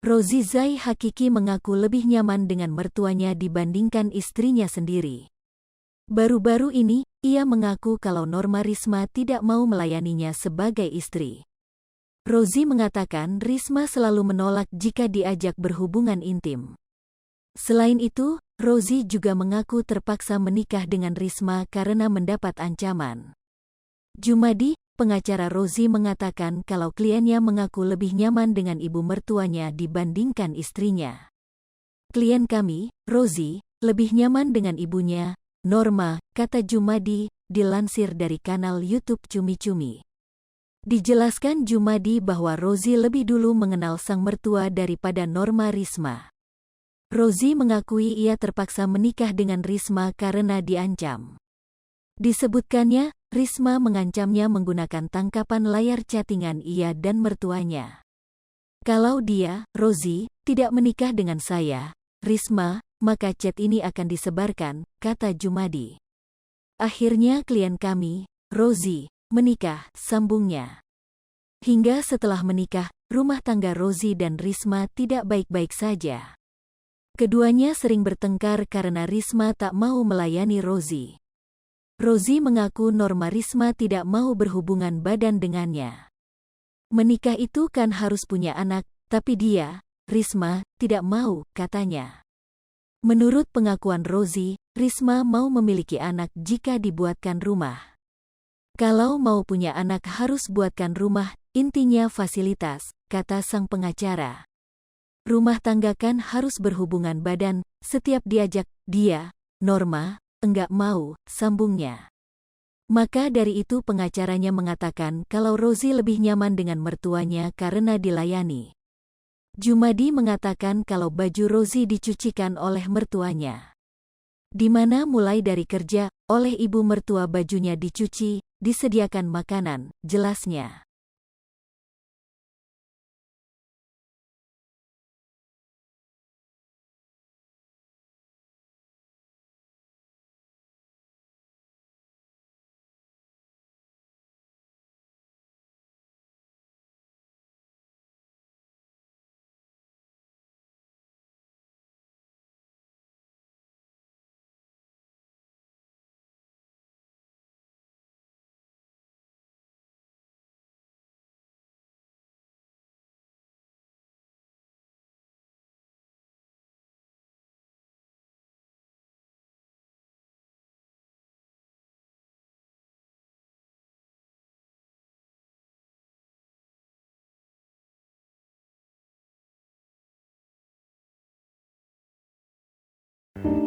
Rozi Zai Hakiki mengaku lebih nyaman dengan mertuanya dibandingkan istrinya sendiri. Baru-baru ini, ia mengaku kalau Norma Risma tidak mau melayaninya sebagai istri. Rozi mengatakan Risma selalu menolak jika diajak berhubungan intim. Selain itu, Rozi juga mengaku terpaksa menikah dengan Risma karena mendapat ancaman. Jumadi, pengacara Rozi mengatakan kalau kliennya mengaku lebih nyaman dengan ibu mertuanya dibandingkan istrinya. Klien kami, Rozi, lebih nyaman dengan ibunya, Norma, kata Jumadi, dilansir dari kanal YouTube Cumi Cumi. Dijelaskan Jumadi bahwa Rozi lebih dulu mengenal sang mertua daripada Norma Risma. Rozi mengakui ia terpaksa menikah dengan Risma karena diancam. Disebutkannya, Risma mengancamnya menggunakan tangkapan layar chattingan ia dan mertuanya. Kalau dia, Rozi, tidak menikah dengan saya, Risma, maka chat ini akan disebarkan, kata Jumadi. Akhirnya klien kami, Rozi, menikah, sambungnya. Hingga setelah menikah, rumah tangga Rozi dan Risma tidak baik-baik saja. Keduanya sering bertengkar karena Risma tak mau melayani Rozi. Rozi mengaku Norma Risma tidak mau berhubungan badan dengannya. Menikah itu kan harus punya anak, tapi dia, Risma, tidak mau, katanya. Menurut pengakuan Rozi, Risma mau memiliki anak jika dibuatkan rumah. Kalau mau punya anak harus buatkan rumah, intinya fasilitas, kata sang pengacara. Rumah tangga kan harus berhubungan badan, setiap diajak, dia, Norma, enggak mau, sambungnya. Maka dari itu pengacaranya mengatakan kalau Rozi lebih nyaman dengan mertuanya karena dilayani. Jumadi mengatakan kalau baju Rozi dicucikan oleh mertuanya. Di mana mulai dari kerja, oleh ibu mertua bajunya dicuci, disediakan makanan, jelasnya.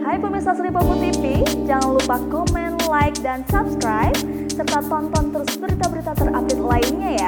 Hai pemirsa Sri Popo TV, jangan lupa komen, like, dan subscribe, serta tonton terus berita-berita terupdate lainnya ya.